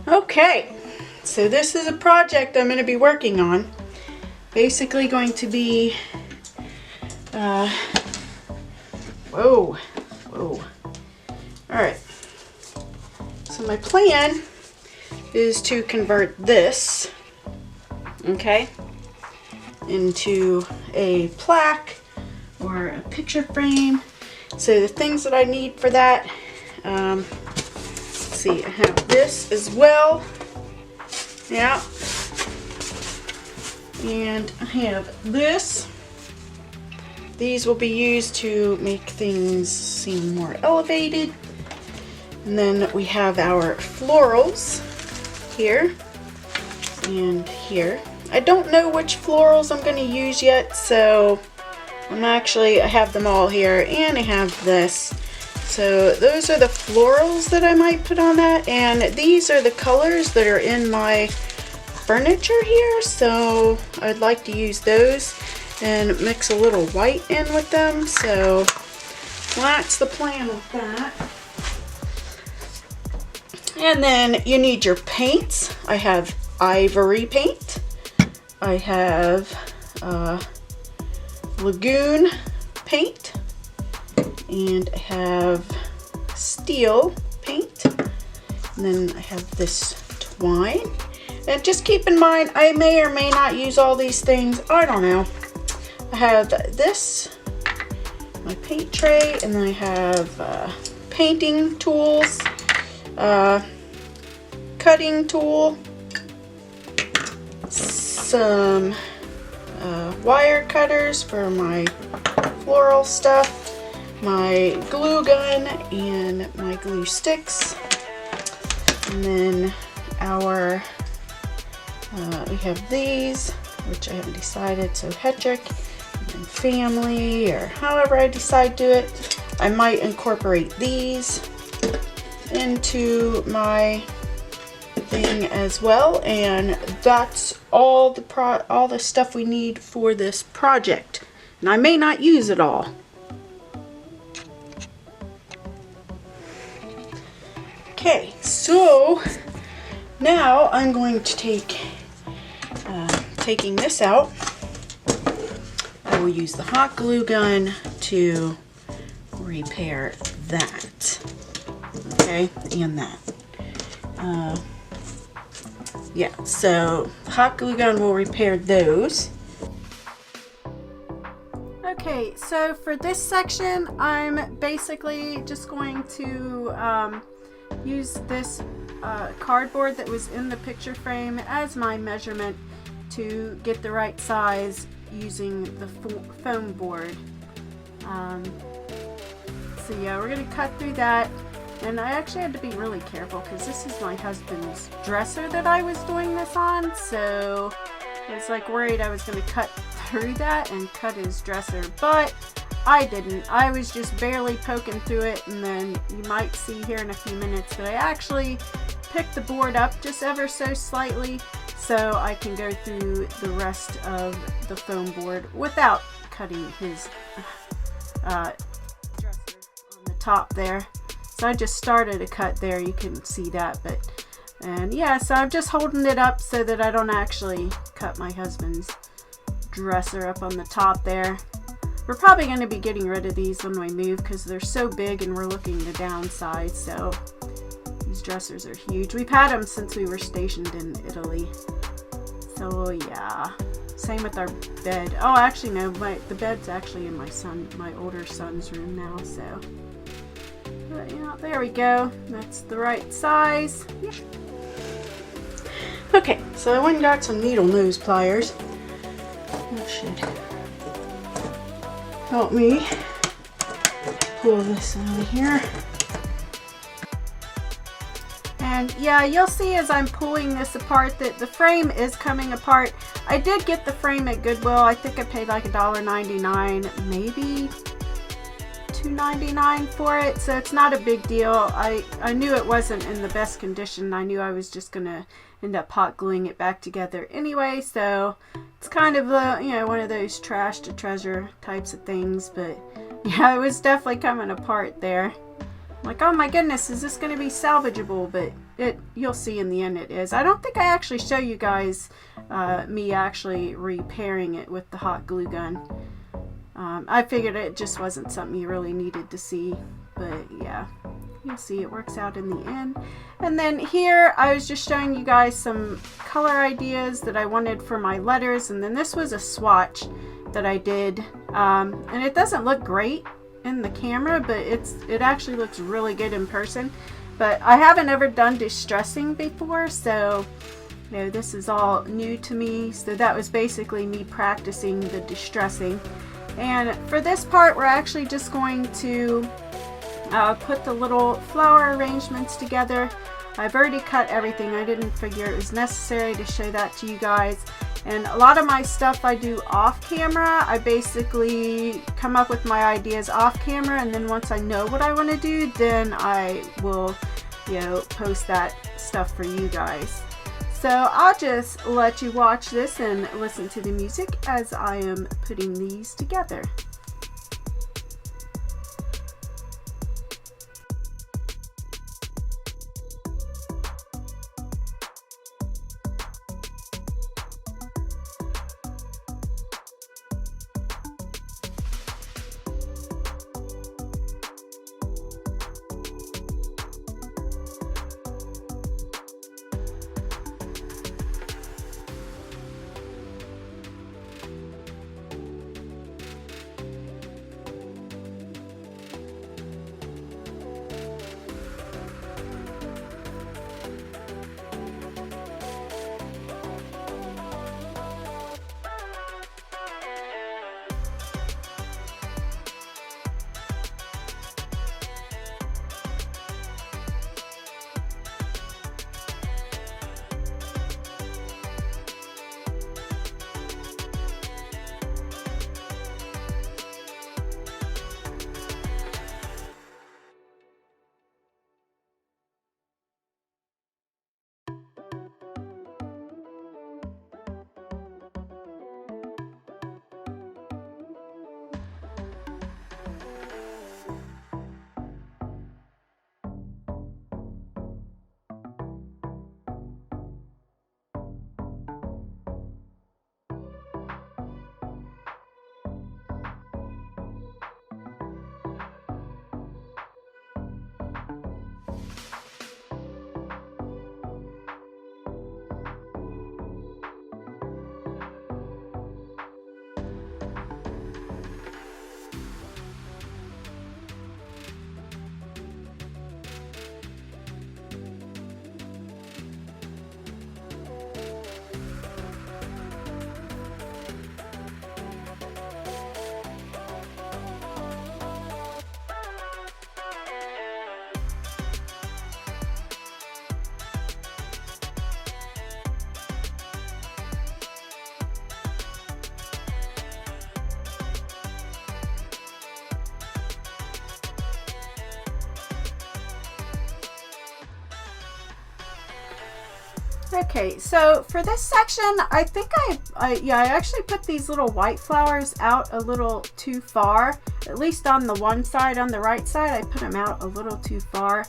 Okay, so this is a project I'm going to be working on. Basically going to be, whoa. Alright, so my plan is to convert this, okay, into a plaque or a picture frame. So the things that I need for that, let's see, I have this as well, yeah, and I have this. These will be used to make things seem more elevated. And then we have our florals here and here. I don't know which florals I'm going to use yet, so I have them all here, and I have this. So those are the florals that I might put on that, and these are the colors that are in my furniture here, so I'd like to use those and mix a little white in with them. So that's the plan with that. And then you need your paints. I have ivory paint. I have lagoon paint. And I have steel paint. And then I have this twine. And just keep in mind, I may or may not use all these things. I don't know. I have this, my paint tray, and then I have painting tools, cutting tool, some wire cutters for my floral stuff, my glue gun, and my glue sticks, and then our we have these, which I haven't decided, so Hedrick and family, or however I decide to do it. I might incorporate these into my thing as well, and that's all the stuff we need for this project. And I may not use it all. Okay, so now I'm going to taking this out. I will use the hot glue gun to repair that. Okay, and that. Yeah, so the hot glue gun will repair those. Okay, so for this section, I'm basically just going to use this cardboard that was in the picture frame as my measurement to get the right size using the foam board. So yeah, we're going to cut through that. And I actually had to be really careful because this is my husband's dresser that I was doing this on. So I was like worried I was going to cut through that and cut his dresser. But I didn't. I was just barely poking through it. And then you might see here in a few minutes that I actually picked the board up just ever so slightly so I can go through the rest of the foam board without cutting his dresser on the top there. So I just started a cut there, you couldn't see that, and yeah, so I'm just holding it up so that I don't actually cut my husband's dresser up on the top there. We're probably going to be getting rid of these when we move because they're so big and we're looking to downsize, so these dressers are huge. We've had them since we were stationed in Italy. So yeah, same with our bed. Oh, actually no, the bed's actually in my older son's room now, so. But yeah, there we go. That's the right size. Yeah. Okay, so I went and got some needle nose pliers. That should help me pull this out of here. And yeah, you'll see as I'm pulling this apart that the frame is coming apart. I did get the frame at Goodwill. I think I paid like $1.99, maybe $2.99 for it, so it's not a big deal. I knew it wasn't in the best condition. I knew I was just gonna end up hot gluing it back together anyway, so it's kind of one of those trash to treasure types of things. But yeah, it was definitely coming apart there. I'm like, oh my goodness, is this gonna be salvageable? But you'll see in the end it is. I don't think I actually show you guys me actually repairing it with the hot glue gun. I figured it just wasn't something you really needed to see, but yeah, you'll see it works out in the end. And then here I was just showing you guys some color ideas that I wanted for my letters, and then this was a swatch that I did, and it doesn't look great in the camera, but it actually looks really good in person. But I haven't ever done distressing before, so you know, this is all new to me. So that was basically me practicing the distressing. And for this part, we're actually just going to put the little flower arrangements together. I've already cut everything. I didn't figure it was necessary to show that to you guys. And a lot of my stuff I do off camera. I basically come up with my ideas off camera, and then once I know what I want to do, then I will, you know, post that stuff for you guys. So I'll just let you watch this and listen to the music as I am putting these together. Okay, so for this section, I think I actually put these little white flowers out a little too far. At least on the one side, on the right side, I put them out a little too far.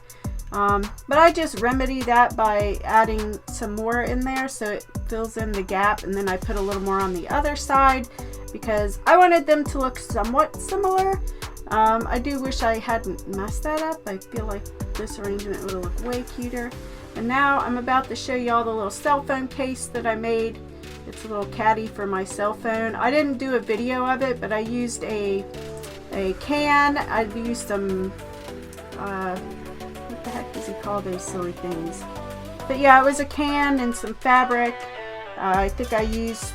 But I just remedy that by adding some more in there so it fills in the gap, and then I put a little more on the other side because I wanted them to look somewhat similar. I do wish I hadn't messed that up. I feel like this arrangement would have looked way cuter. And now I'm about to show y'all the little cell phone case that I made. It's a little caddy for my cell phone. I didn't do a video of it, but I used a can. I used some, what the heck does he call those silly things? But yeah, it was a can and some fabric. I think I used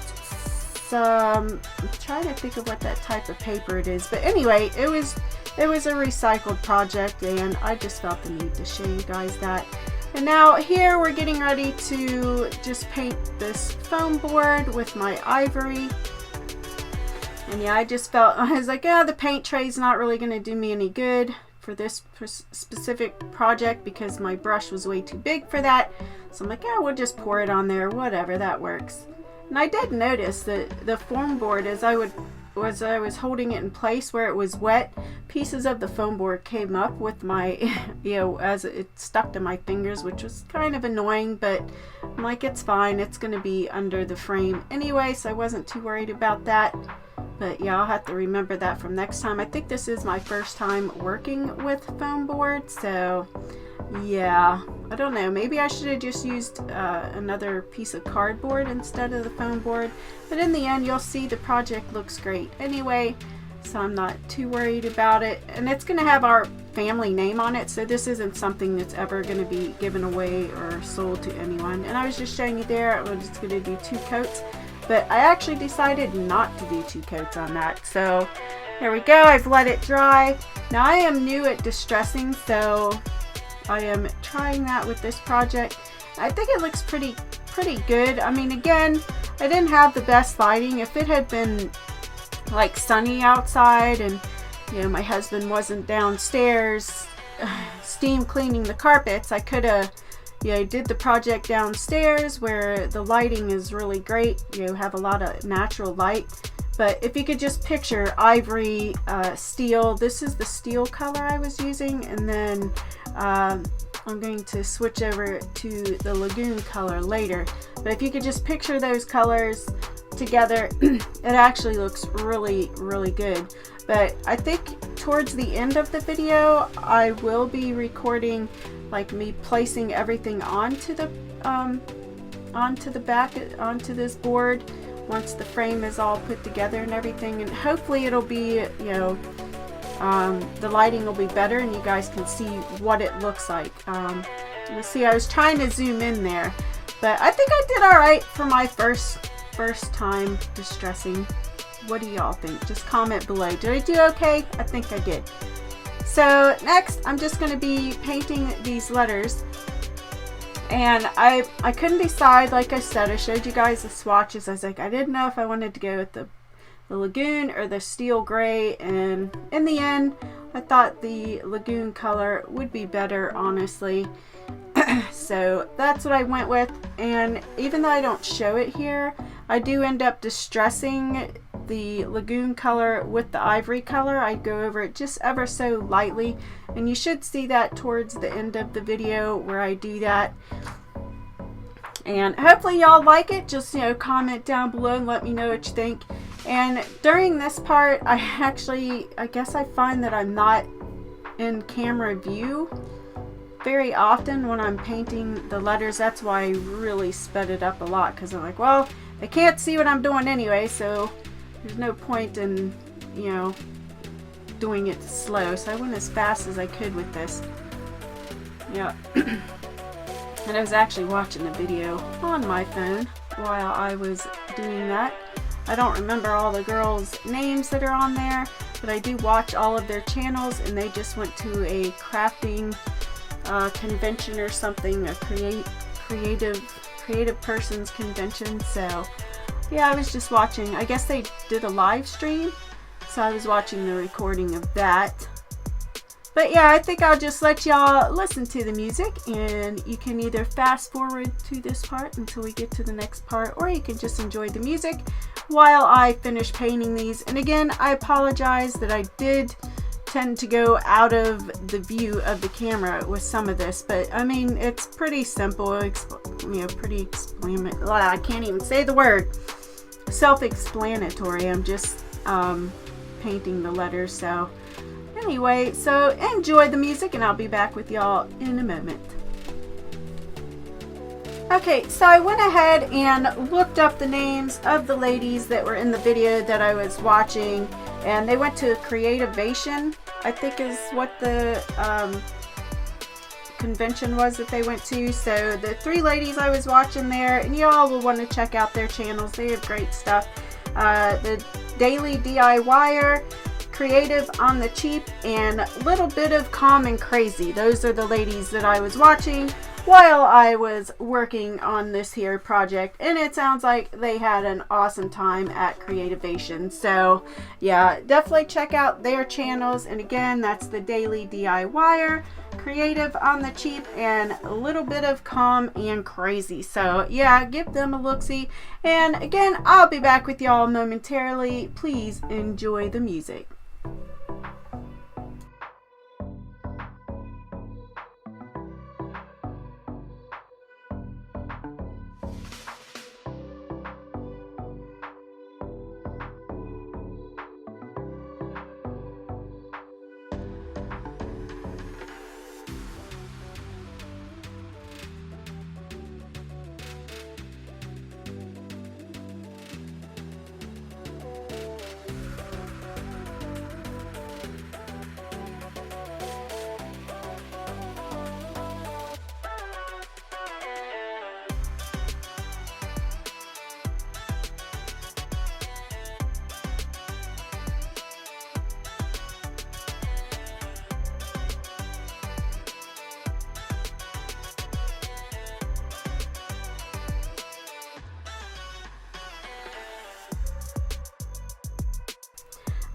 some, I'm trying to think of what that type of paper it is. But anyway, it was a recycled project, and I just felt the need to show you guys that. And now here we're getting ready to just paint this foam board with my ivory. And yeah, I just felt, I was like, the paint tray's not really going to do me any good for this specific project because my brush was way too big for that. So I'm like, we'll just pour it on there, whatever, that works. And I did notice that the foam board, as I would was I was holding it in place where it was wet, pieces of the foam board came up with my, as it stuck to my fingers, which was kind of annoying, but I'm like, it's fine. It's going to be under the frame anyway, so I wasn't too worried about that. But yeah, I'll have to remember that from next time. I think this is my first time working with foam board, so yeah, I don't know. Maybe I should have just used another piece of cardboard instead of the foam board. But in the end, you'll see the project looks great anyway, so I'm not too worried about it. And it's going to have our family name on it, so this isn't something that's ever going to be given away or sold to anyone. And I was just showing you there, I was just going to do 2 coats. But I actually decided not to do 2 coats on that. So there we go. I've let it dry. Now I am new at distressing, so I am trying that with this project. I think it looks pretty good. I mean, again, I didn't have the best lighting. If it had been like sunny outside and my husband wasn't downstairs steam cleaning the carpets, I could have did the project downstairs where the lighting is really great. You have a lot of natural light. But if you could just picture ivory, steel, this is the steel color I was using, and then I'm going to switch over to the lagoon color later. But if you could just picture those colors together, it actually looks really, really good. But I think towards the end of the video, I will be recording like me placing everything onto the back, onto this board once the frame is all put together and everything, and hopefully it'll be, the lighting will be better and you guys can see what it looks like. Let's see, I was trying to zoom in there, but I think I did all right for my first time distressing. What do y'all think? Just comment below. Did I do okay? I think I did. So next, I'm just going to be painting these letters. And I couldn't decide. Like I said, I showed you guys the swatches. I was like, I didn't know if I wanted to go with the lagoon or the steel gray. And in the end, I thought the lagoon color would be better, honestly. So that's what I went with. And even though I don't show it here, I do end up distressing the lagoon color with the ivory color. I go over it just ever so lightly, and you should see that towards the end of the video where I do that. And hopefully y'all like it. Just comment down below and let me know what you think. And during this part, I guess I find that I'm not in camera view very often when I'm painting the letters. That's why I really sped it up a lot, because I'm like, well, they can't see what I'm doing anyway, so there's no point in, doing it slow. So I went as fast as I could with this. Yeah. And I was actually watching a video on my phone while I was doing that. I don't remember all the girls' names that are on there, but I do watch all of their channels, and they just went to a crafting convention or something, a creative person's convention. So yeah, I was just watching. I guess they did a live stream, so I was watching the recording of that. But yeah, I think I'll just let y'all listen to the music, and you can either fast forward to this part until we get to the next part, or you can just enjoy the music while I finish painting these. And again, I apologize that I did tend to go out of the view of the camera with some of this, but I mean, it's pretty simple, I can't even say the word, self-explanatory. I'm just painting the letters. So anyway, so enjoy the music, and I'll be back with y'all in a moment. Okay, so I went ahead and looked up the names of the ladies that were in the video that I was watching, and they went to Creativation, I think is what the convention was that they went to. So the 3 ladies I was watching there, and y'all will want to check out their channels. They have great stuff. The Daily DIYer, Creative on the Cheap, and Little Bit of Calm and Crazy. Those are the ladies that I was watching while I was working on this here project, and it sounds like they had an awesome time at Creativation. So yeah, definitely check out their channels. And again, that's the Daily DIYer, Creative on the Cheap, and a little bit of Calm and Crazy. So yeah, give them a look-see. And again, I'll be back with y'all momentarily. Please enjoy the music.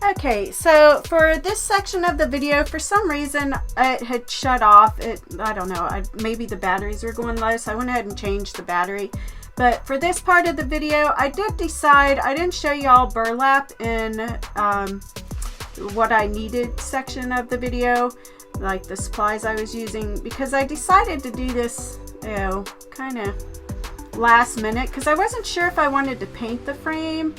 Okay, so for this section of the video, for some reason it had shut off. I don't know, maybe the batteries were going low, so I went ahead and changed the battery. But for this part of the video, I did decide, I didn't show y'all burlap in what I needed section of the video, like the supplies I was using, because I decided to do this, you know, kind of last minute, because I wasn't sure if I wanted to paint the frame.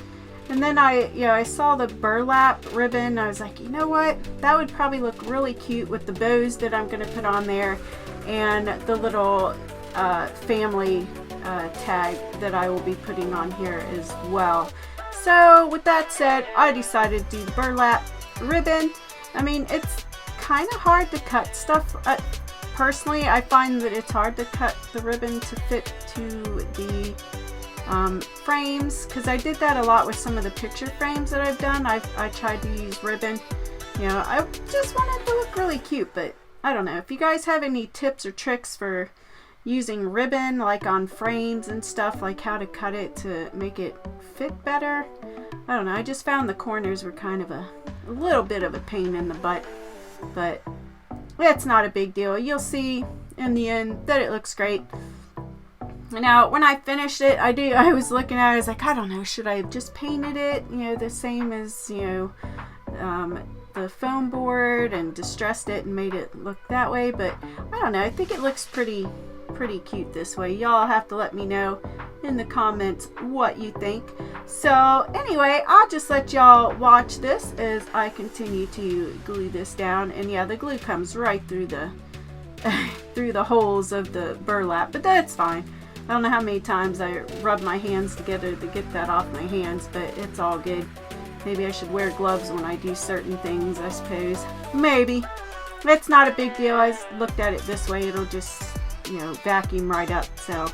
And then I saw the burlap ribbon. I was like, you know what? That would probably look really cute with the bows that I'm going to put on there, and the little family tag that I will be putting on here as well. So with that said, I decided to do the burlap ribbon. I mean, it's kind of hard to cut stuff. Personally, I find that it's hard to cut the ribbon to fit to the frames, because I did that a lot with some of the picture frames that I've done. I tried to use ribbon. You know, I just wanted it to look really cute, but I don't know. If you guys have any tips or tricks for using ribbon, like on frames and stuff, like how to cut it to make it fit better, I don't know. I just found the corners were kind of a little bit of a pain in the butt, but it's not a big deal. You'll see in the end that it looks great. Now, when I finished it, I was looking at it, I was like, I don't know, should I have just painted it, you know, the same as, you know, the foam board, and distressed it and made it look that way? But I don't know, I think it looks pretty cute this way. Y'all have to let me know in the comments what you think. So anyway, I'll just let y'all watch this as I continue to glue this down. And yeah, the glue comes right through the through the holes of the burlap, but that's fine. I don't know how many times I rub my hands together to get that off my hands, but it's all good. Maybe I should wear gloves when I do certain things, I suppose. Maybe. It's not a big deal. I looked at it this way. It'll just, you know, vacuum right up. So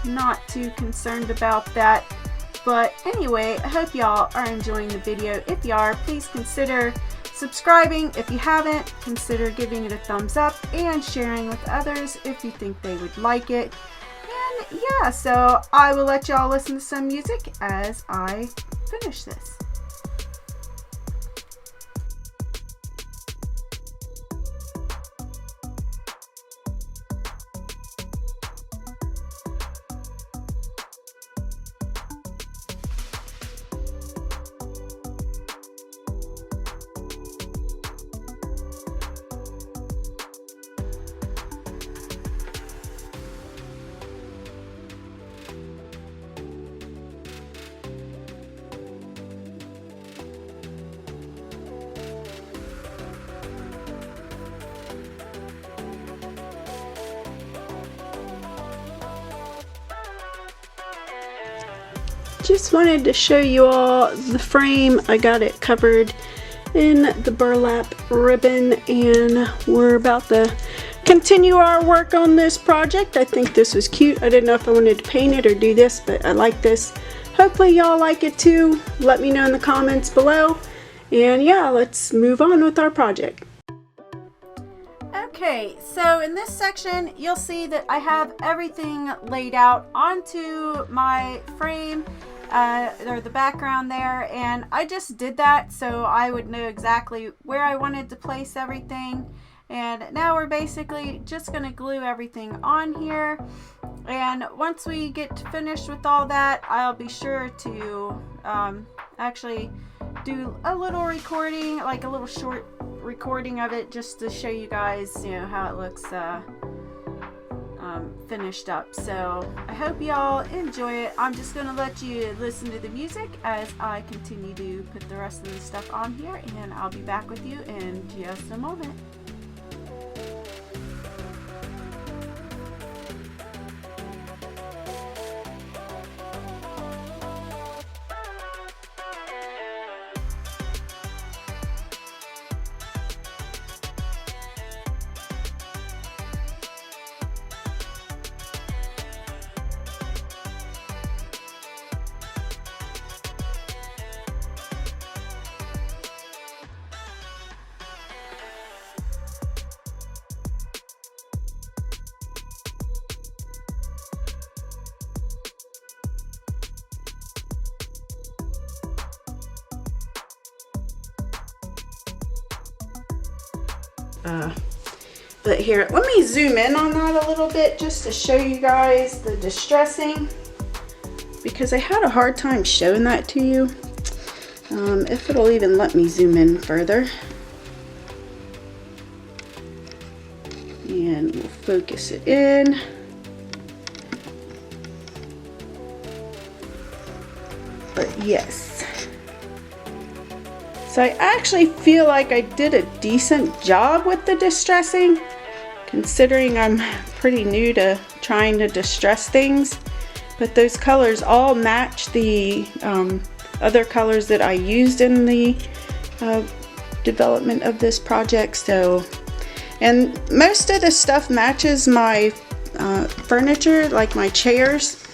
not too concerned about that. But anyway, I hope y'all are enjoying the video. If you are, please consider subscribing. If you haven't, consider giving it a thumbs up and sharing with others if you think they would like it. And yeah, so I will let y'all listen to some music as I finish this. Just wanted to show you all the frame. I got it covered in the burlap ribbon, and we're about to continue our work on this project. I think this was cute. I didn't know if I wanted to paint it or do this, but I like this. Hopefully y'all like it too. Let me know in the comments below. And yeah, let's move on with our project. Okay, so in this section, you'll see that I have everything laid out onto my frame, or the background there, and I just did that so I would know exactly where I wanted to place everything. And now we're basically just going to glue everything on here, and once we get finished with all that, I'll be sure to actually do a little recording, like a little short recording of it, just to show you guys, you know, how it looks finished up. So I hope y'all enjoy it. I'm just gonna let you listen to the music as I continue to put the rest of the stuff on here, and I'll be back with you in just a moment. But here, let me zoom in on that a little bit just to show you guys the distressing, because I had a hard time showing that to you. If it'll even let me zoom in further. And we'll focus it in. But yes. So I actually feel like I did a decent job with the distressing, considering I'm pretty new to trying to distress things. But those colors all match the other colors that I used in the development of this project. So, and most of the stuff matches my furniture, like my chairs.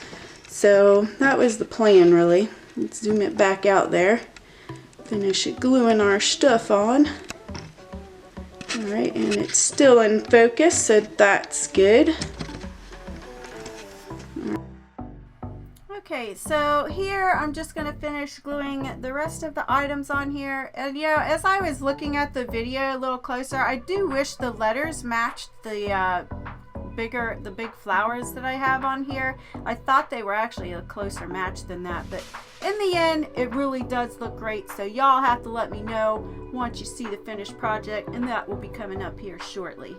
So that was the plan, really. Let's zoom it back out there. Finish gluing our stuff on. Alright, and it's still in focus, so that's good. Okay, so here I'm just going to finish gluing the rest of the items on here. And you know, as I was looking at the video a little closer, I do wish the letters matched the big flowers that I have on here. I thought they were actually a closer match than that, but in the end it really does look great. So y'all have to let me know once you see the finished project, and that will be coming up here shortly.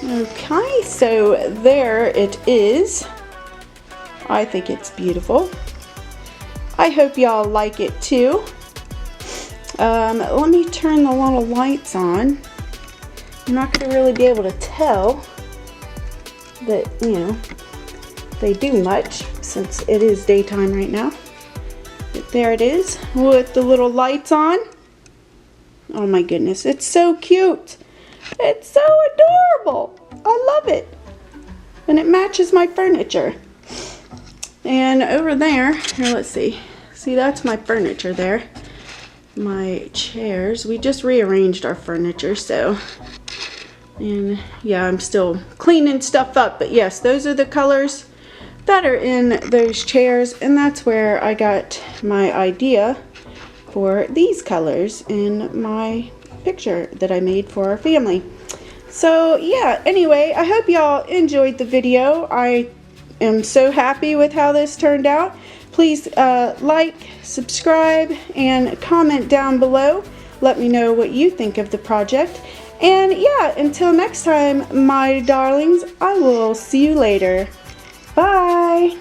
Okay, so there it is. I think it's beautiful. I hope y'all like it too. Let me turn the little lights on. You're not going to really be able to tell that, you know, they do much since it is daytime right now. But there it is with the little lights on. Oh my goodness, it's so cute. It's so adorable. I love it. And it matches my furniture. And over there, here, let's see. See, that's my furniture there. My chairs. We just rearranged our furniture, so. And yeah, I'm still cleaning stuff up, but yes, those are the colors that are in those chairs, and that's where I got my idea for these colors in my picture that I made for our family. So yeah, anyway, I hope y'all enjoyed the video. I am so happy with how this turned out. Please like, subscribe, and comment down below. Let me know what you think of the project. And yeah, until next time, my darlings, I will see you later. Bye!